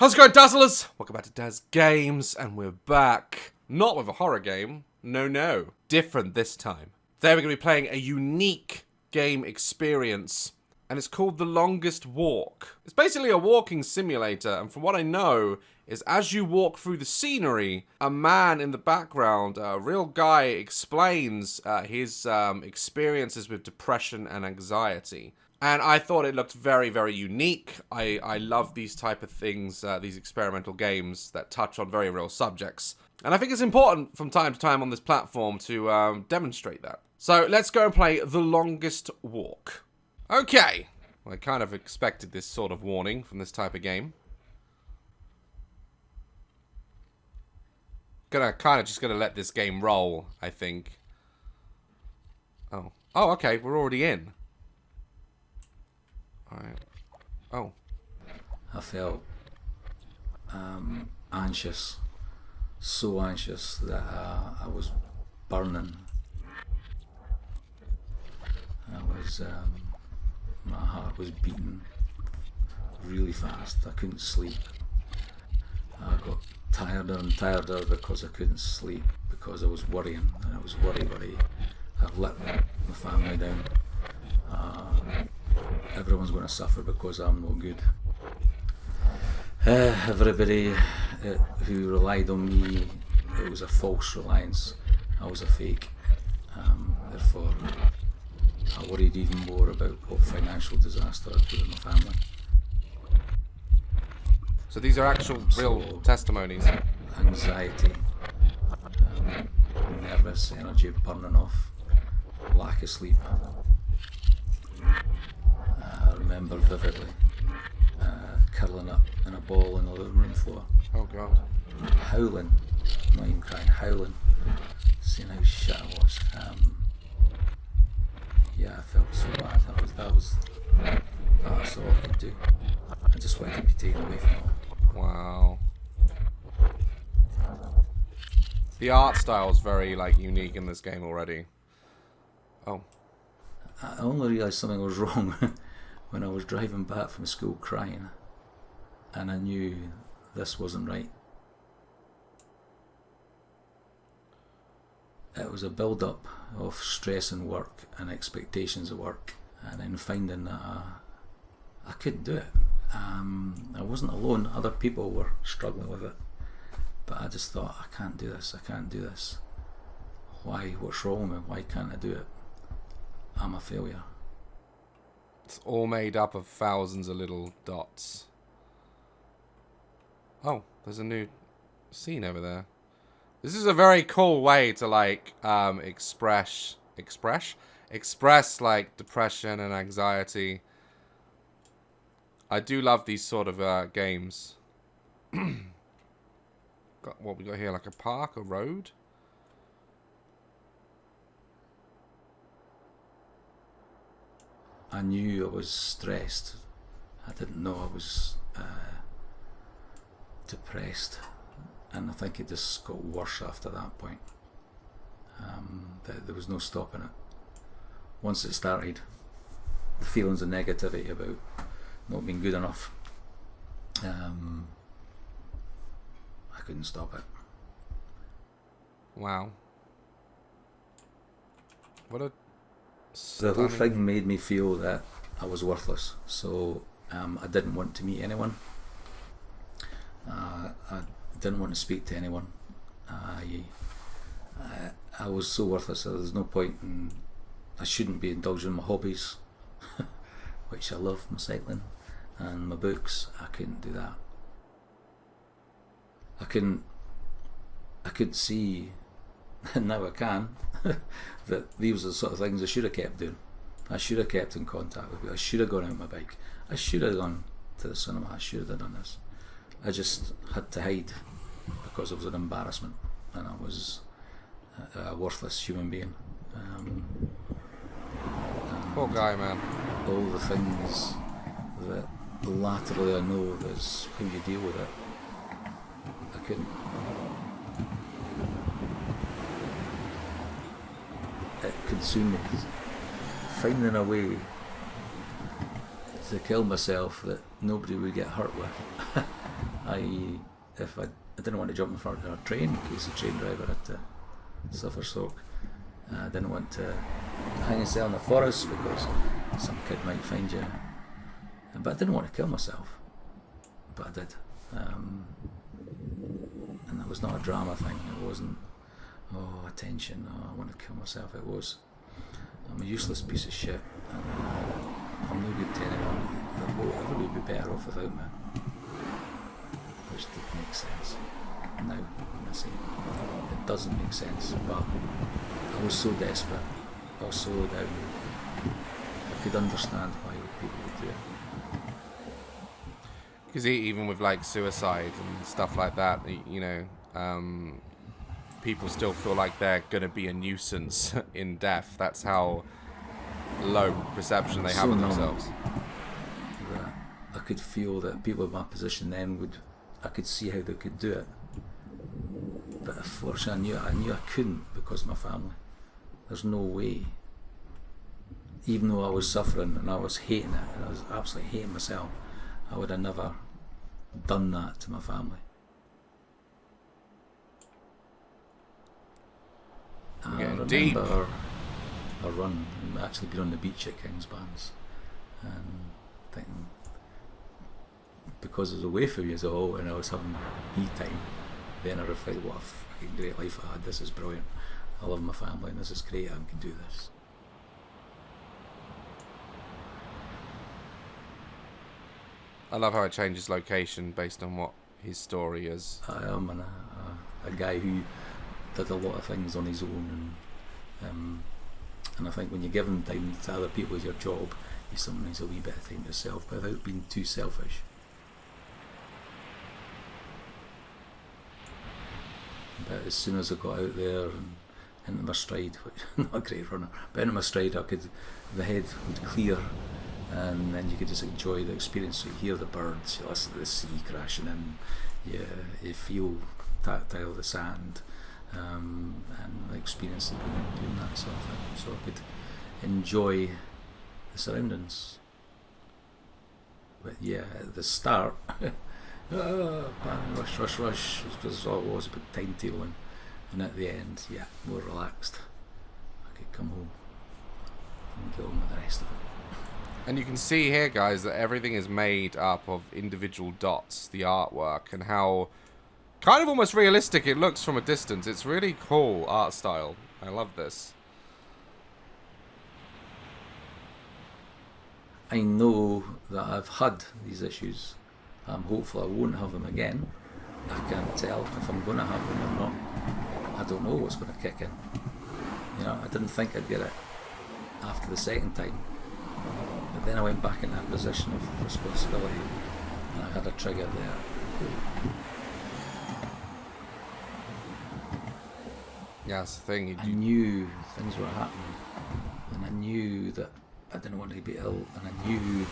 How's it going, Dazzlers? Welcome back to Daz Games, and we're back. Not with a horror game. No. Different this time. Today we're going to be playing a unique game experience, and it's called The Longest Walk. It's basically a walking simulator, and from what I know, is as you walk through the scenery, a man in the background, a real guy, explains his experiences with depression and anxiety. And I thought it looked very, very unique. I love these type of things, these experimental games that touch on very real subjects. And I think it's important from time to time on this platform to demonstrate that. So let's go and play The Longest Walk. Okay. Well, I kind of expected this sort of warning from this type of game. Just gonna let this game roll, I think. Oh, okay, we're already in. Alright. Oh. I felt anxious, so anxious that I was burning. My heart was beating really fast. I couldn't sleep. I got tireder and tireder because I couldn't sleep, because I was worrying, and I was worry. I've let my family down. Everyone's going to suffer because I'm no good. Everybody who relied on me, it was a false reliance. I was a fake. Therefore, I worried even more about what financial disaster I'd put in my family. So these are actual real testimonies. Anxiety, nervous energy burning off, lack of sleep. I remember vividly curling up in a ball in the living room floor. Oh God. Howling, not even crying, howling, seeing how shit I was. Yeah, I felt so bad. That's all I could do. I just wanted to be taken away from it all. Wow. The art style is very unique in this game already. Oh. I only realised something was wrong when I was driving back from school crying, and I knew this wasn't right. It was a build-up of stress in work and expectations of work, and then finding that I couldn't do it. I wasn't alone, other people were struggling with it, but I just thought, I can't do this. Why? What's wrong with me? Why can't I do it? I'm a failure. It's all made up of thousands of little dots. Oh, there's a new scene over there. This is a very cool way to express depression and anxiety. I do love these sort of games. What we got here, like a park, a road? I knew I was stressed. I didn't know I was depressed, and I think it just got worse after that point. There was no stopping it. Once it started, the feelings of negativity about not being good enough, I couldn't stop it. Wow. What a The whole thing made me feel that I was worthless, so I didn't want to meet anyone. I didn't want to speak to anyone. I was so worthless that there's no point in. I shouldn't be indulging in my hobbies, which I love, my cycling and my books. I couldn't do that. I could see, and now I can, that these are the sort of things I should have kept doing. I should have kept in contact with people. I should have gone out on my bike. I should have gone to the cinema. I should have done this. I just had to hide because it was an embarrassment, and I was a worthless human being. Poor guy, man. All the things that latterly I know is how you deal with it. I couldn't. It consumed me. Finding a way to kill myself that nobody would get hurt with. if I didn't want to jump in front of a train in case the train driver had to suffer stroke. I didn't want to hang yourself in the forest because some kid might find you. But I didn't want to kill myself. But I did. And it was not a drama thing. It wasn't, oh, attention, oh, I want to kill myself. It was, I'm a useless piece of shit. And, I'm no good to anyone. Everybody would be better off without me. Which didn't make sense. Now, when I say it doesn't make sense, but I was so desperate, I was so down, I could understand why people would do it. Because even with like suicide and stuff like that, you know, people still feel like they're going to be a nuisance in death. That's how low perception they have of themselves. That I could feel that people in my position then I could see how they could do it. But unfortunately I knew I couldn't because of my family. There's no way. Even though I was suffering and I was hating it, and I was absolutely hating myself, I would have never done that to my family. I remember a run, and actually being on the beach at Kingsbands, and thinking, because I was away from you all and I was having me time, then I reflected, what a fucking great life I had. This is brilliant. I love my family and this is great. I can do this. I love how it changes location based on what his story is. I am a guy who did a lot of things on his own, and I think when you're giving time to other people as your job, you sometimes need a wee bit of time to yourself without being too selfish. But as soon as I got out there and into my stride, which not a great runner, but into my stride, the head would clear, and then you could just enjoy the experience. So you hear the birds, you listen to the sea crashing in, you feel tactile the sand, and the experience of doing that sort of thing. So I could enjoy the surroundings. But yeah, at the start, bang, rush, because all it was about timetabling, and at the end, yeah, more relaxed. I could come home and get on with the rest of it. And you can see here, guys, that everything is made up of individual dots, the artwork, and how kind of almost realistic it looks from a distance. It's really cool art style. I love this. I know that I've had these issues. I'm hopeful I won't have them again. I can't tell if I'm going to have them or not. I don't know what's going to kick in. You know, I didn't think I'd get it after the second time. But then I went back in that position of responsibility and I had a trigger there. Yeah, that's the thing. I knew things were happening, and I knew that I didn't want to be ill, and I knew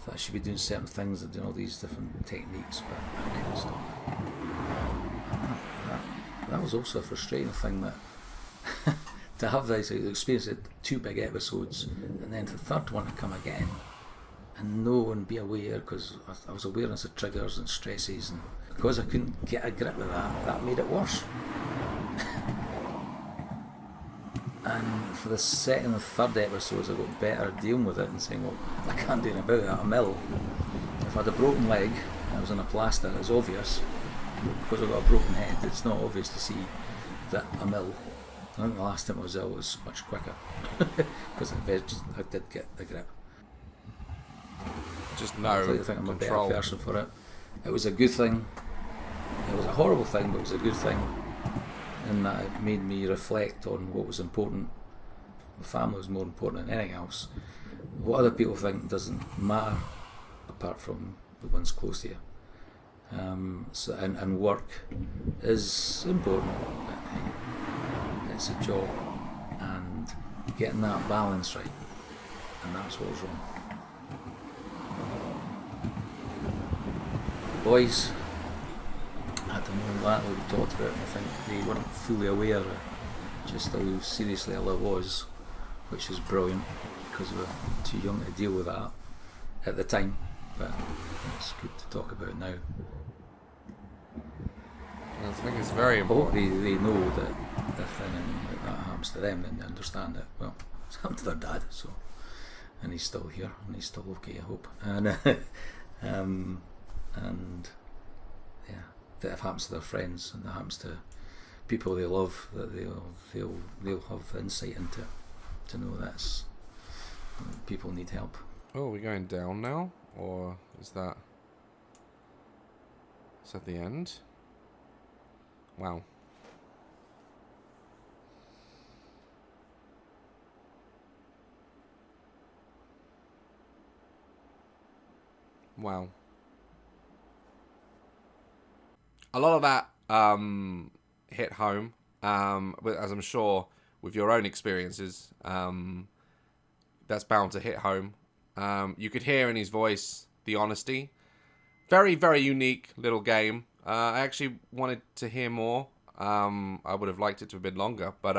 that I should be doing certain things and doing all these different techniques, but I couldn't stop it. That was also a frustrating thing, that to have this experience of 2 big episodes, and then the third one to come again, and know and be aware, because I was awareness of triggers and stresses, and because I couldn't get a grip with that made it worse. And for the second and third episodes I got better at dealing with it and saying, well, I can't do anything about it, I'm ill. If I had a broken leg and I was on a plaster, it's obvious. Because I've got a broken head, it's not obvious to see that I'm ill. I think the last time I was ill was much quicker because I did get the grip. Just no I think I'm control. A better person for it. It was a good thing. It was a horrible thing, but it was a good thing. And that it made me reflect on what was important. The family was more important than anything else. What other people think doesn't matter, apart from the ones close to you. And work is important. But, hey, it's a job, and getting that balance right, and that's what was wrong. Boys, I don't know that we talked about, and I think they weren't fully aware of just how seriously ill it was, which is brilliant because we were too young to deal with that at the time, but it's good to talk about now. I think it's very I hope important. they know that if anything like that happens to them, then they understand it. Well, it's happened to their dad, so, and he's still here, and he's still okay, I hope. And and yeah, that if it happens to their friends and that happens to people they love, that they'll have insight into it, to know that people need help. Oh, are we going down now? Or is that the end? Wow. Wow. A lot of that hit home, but as I'm sure with your own experiences, that's bound to hit home. You could hear in his voice the honesty. Very, very unique little game. I actually wanted to hear more. I would have liked it to have been longer, but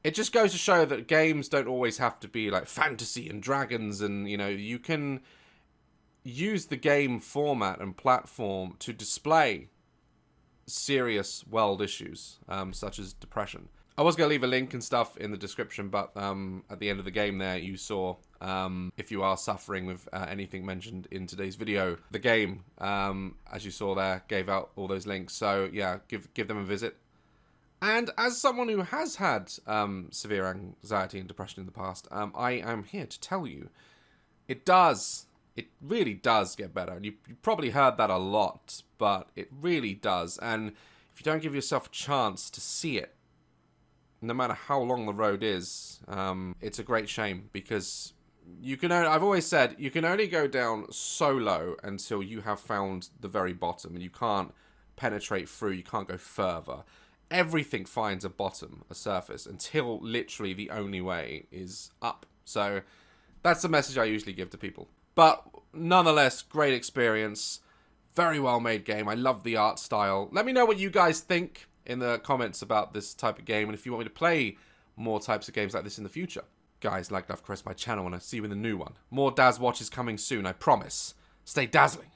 it just goes to show that games don't always have to be like fantasy and dragons, and you know, you can use the game format and platform to display serious world issues, such as depression. I was going to leave a link and stuff in the description, but at the end of the game there, you saw if you are suffering with anything mentioned in today's video, the game, as you saw there, gave out all those links. So yeah, give them a visit. And as someone who has had severe anxiety and depression in the past, I am here to tell you, it really does get better. And you probably heard that a lot, but it really does. And if you don't give yourself a chance to see it, no matter how long the road is, it's a great shame, because you can only, I've always said, you can only go down so low until you have found the very bottom, and you can't penetrate through, you can't go further. Everything finds a bottom, a surface, until literally the only way is up. So that's the message I usually give to people. But nonetheless, great experience. Very well made game. I love the art style. Let me know what you guys think in the comments about this type of game, and if you want me to play more types of games like this in the future. Guys, like, love, caress my channel, and I'll see you in the new one. More Daz Watches coming soon, I promise. Stay dazzling.